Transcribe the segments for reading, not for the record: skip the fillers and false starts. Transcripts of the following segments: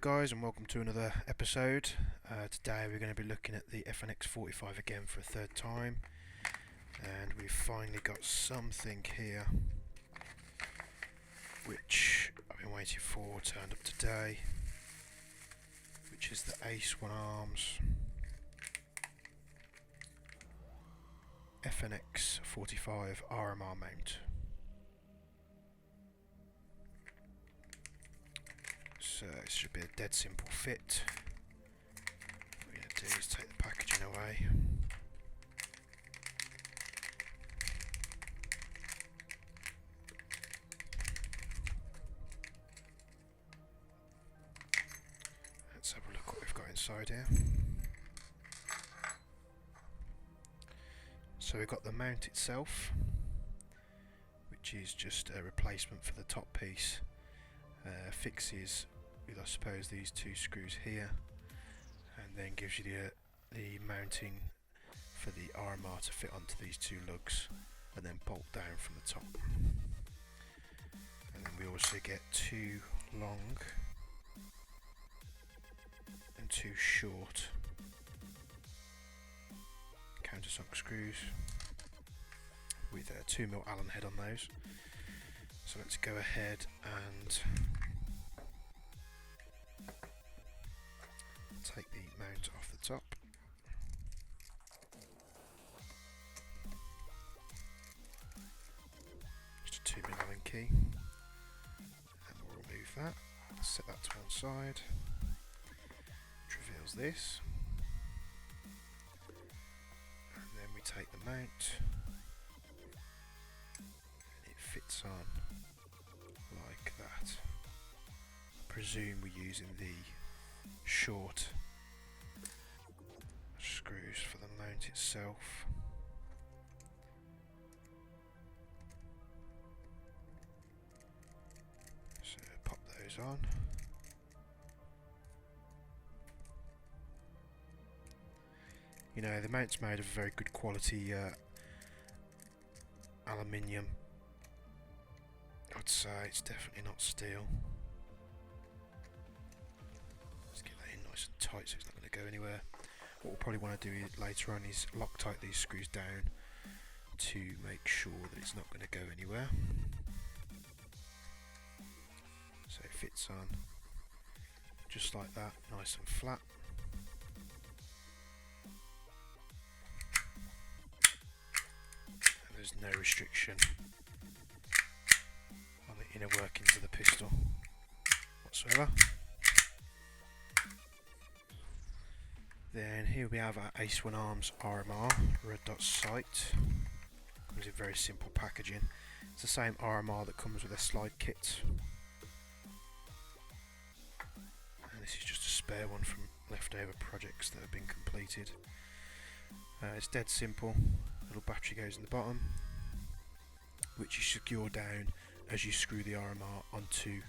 guys, and welcome to another episode. Today we're going to be looking at the FNX-45 again for a third time, and we've finally got something here which I've been waiting for, turned up today, which is the Arms FNX-45 RMR mount. So it should be a dead simple fit. What we're going to do is take the packaging away. Let's have a look what we've got inside here. So we've got the mount itself, which is just a replacement for the top piece. Fixes with, I suppose, these two screws here, and then gives you the mounting for the RMR to fit onto these two lugs and then bolt down from the top. And then we also get two long and two short countersunk screws with a 2mm Allen head on those. So let's go ahead and take the mount off the top. Just a 2mm Allen key, and we'll remove that. Set that to one side, which reveals this. And then we take the mount, and it fits on like that. I presume we're using the short screws for the mount itself. So pop those on. You know, the mount's made of very good quality aluminium. I'd say it's definitely not steel. Let's get that in nice and tight so it's not going to go anywhere. What we'll probably want to do later on is Loctite these screws down to make sure that it's not going to go anywhere. So it fits on just like that, nice and flat. And there's no restriction on the inner workings of the pistol whatsoever. Then here we have our Arms RMR red dot sight. Comes in very simple packaging. It's the same RMR that comes with a slide kit. And this is just a spare one from leftover projects that have been completed. It's dead simple. A little battery goes in the bottom, which you secure down as you screw the RMR onto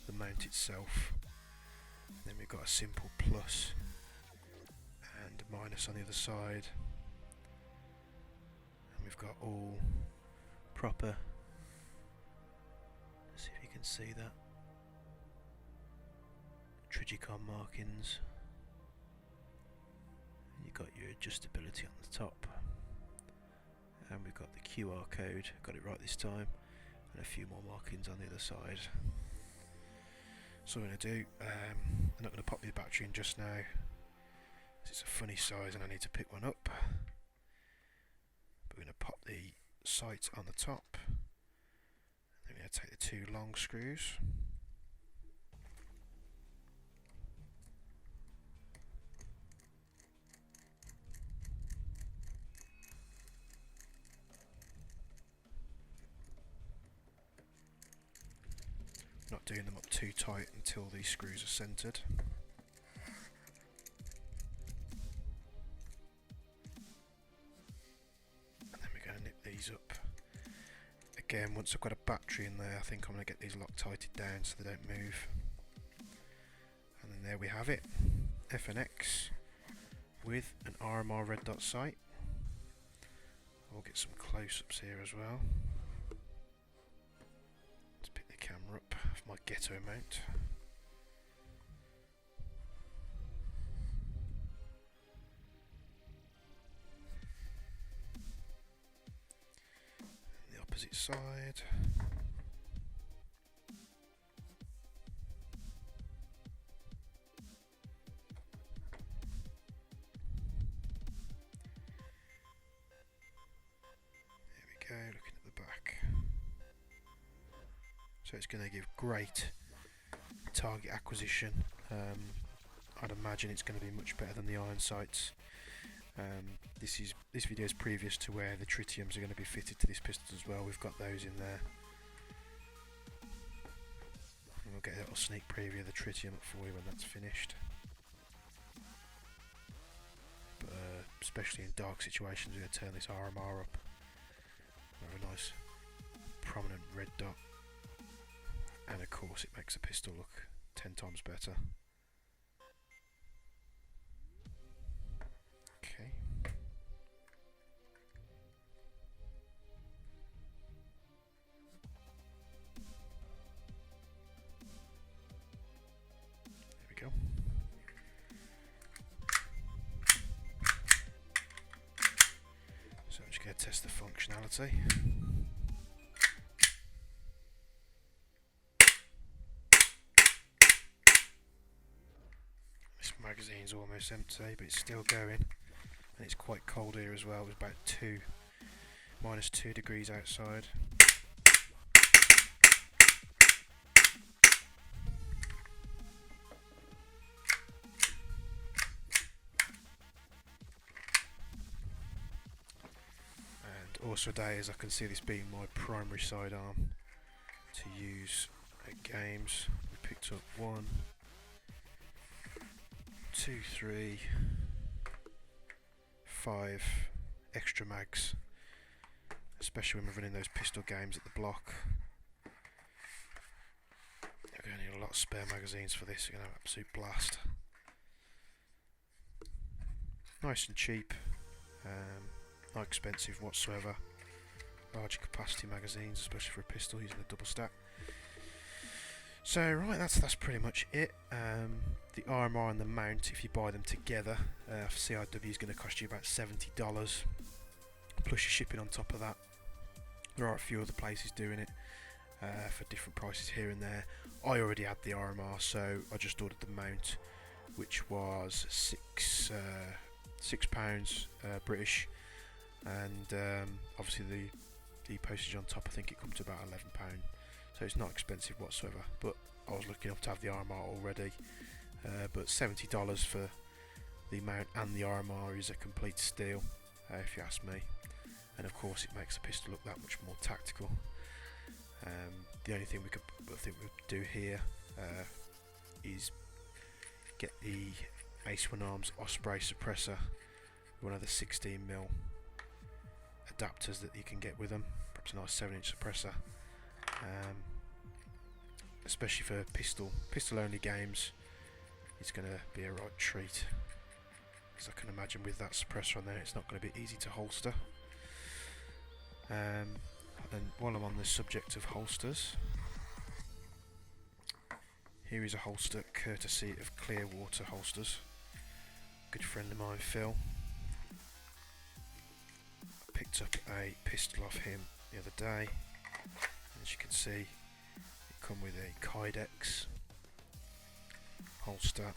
the mount itself. And then we've got a simple plus and a minus on the other side, and we've got all proper, let's see if you can see that, Trigicon markings, and you've got your adjustability on the top, and we've got the QR code, got it right this time, and a few more markings on the other side. So what I'm going to do, I'm not going to pop the battery in just now. It's a funny size and I need to pick one up. But we're going to pop the sight on the top. Then we're going to take the two long screws. Not doing them up too tight until these screws are centered. Up again. Once I've got a battery in there, I think I'm going to get these Loctited down so they don't move. And then there we have it, FNX with an RMR red dot sight. I'll get some close-ups here as well. Let's pick the camera up of my ghetto mount. opposite side. There we go, looking at the back. So it's going to give great target acquisition. I'd imagine it's going to be much better than the iron sights. This video is previous to where the tritiums are going to be fitted to this pistol as well. We've got those in there. And we'll get a little sneak preview of the tritium for you when that's finished. But especially in dark situations, we're going to turn this RMR up. Have a nice prominent red dot. And of course it makes the pistol look 10 times better. Okay. There we go. So I'm just going to test the functionality. Magazine's almost empty, but it's still going, and it's quite cold here as well. It was about -2 degrees outside. And also today, as I can see this being my primary sidearm to use at games, we picked up 1, 2, 3, 5 extra mags, especially when we're running those pistol games at the block. You're going to need a lot of spare magazines for this. You're going to have an absolute blast. Nice and cheap, not expensive whatsoever. Large capacity magazines, especially for a pistol using a double stack. So right, that's pretty much it. The RMR and the mount, if you buy them together, CIW is going to cost you about $70, plus your shipping on top of that. There are a few other places doing it for different prices here and there. I already had the RMR, so I just ordered the mount, which was £6 British, and obviously the postage on top, I think it comes to about £11. So it's not expensive whatsoever, but I was lucky enough to have the RMR already. But $70 for the mount and the RMR is a complete steal, if you ask me. And of course, it makes the pistol look that much more tactical. The only thing I think we'll do here is get the Ace1 Arms Osprey suppressor, one of the 16mm adapters that you can get with them. Perhaps a nice 7-inch suppressor. Especially for pistol only games, it's going to be a right treat, because I can imagine with that suppressor on there it's not going to be easy to holster. And while I'm on the subject of holsters, here is a holster courtesy of Clearwater holsters. Good friend of mine, Phil. I picked up a pistol off him the other day. As you can see, it comes with a kydex holster,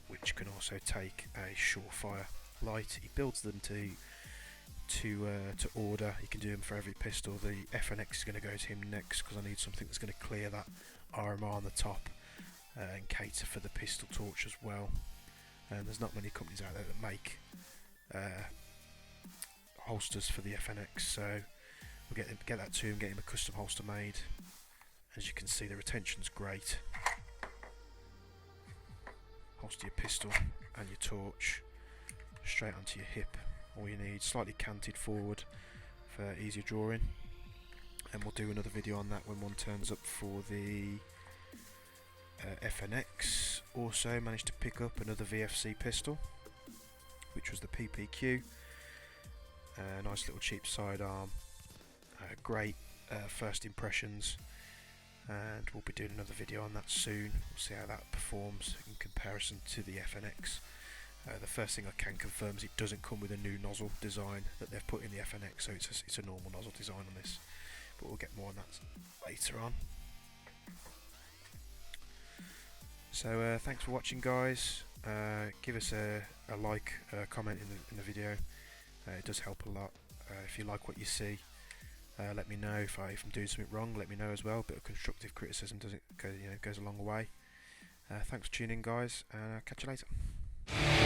which can also take a Surefire light. He builds them to order. You can do them for every pistol. The FNX is going to go to him next, because I need something that's going to clear that RMR on the top and cater for the pistol torch as well. And there's not many companies out there that make holsters for the FNX, so we'll get that to him, get him a custom holster made. As you can see, the retention's great. Holster your pistol and your torch straight onto your hip. All you need, slightly canted forward for easier drawing. And we'll do another video on that when one turns up for the FNX. Also managed to pick up another VFC pistol, which was the PPQ. Nice little cheap sidearm. Great first impressions, and we'll be doing another video on that soon. We'll see how that performs in comparison to the FNX. The first thing I can confirm is it doesn't come with a new nozzle design that they've put in the FNX, so it's a normal nozzle design on this, but we'll get more on that later on. So thanks for watching, guys. Give us a like, comment in the video. It does help a lot. If you like what you see, let me know. If I'm doing something wrong, let me know as well. A bit of constructive criticism goes a long way. Thanks for tuning in, guys, and I'll catch you later.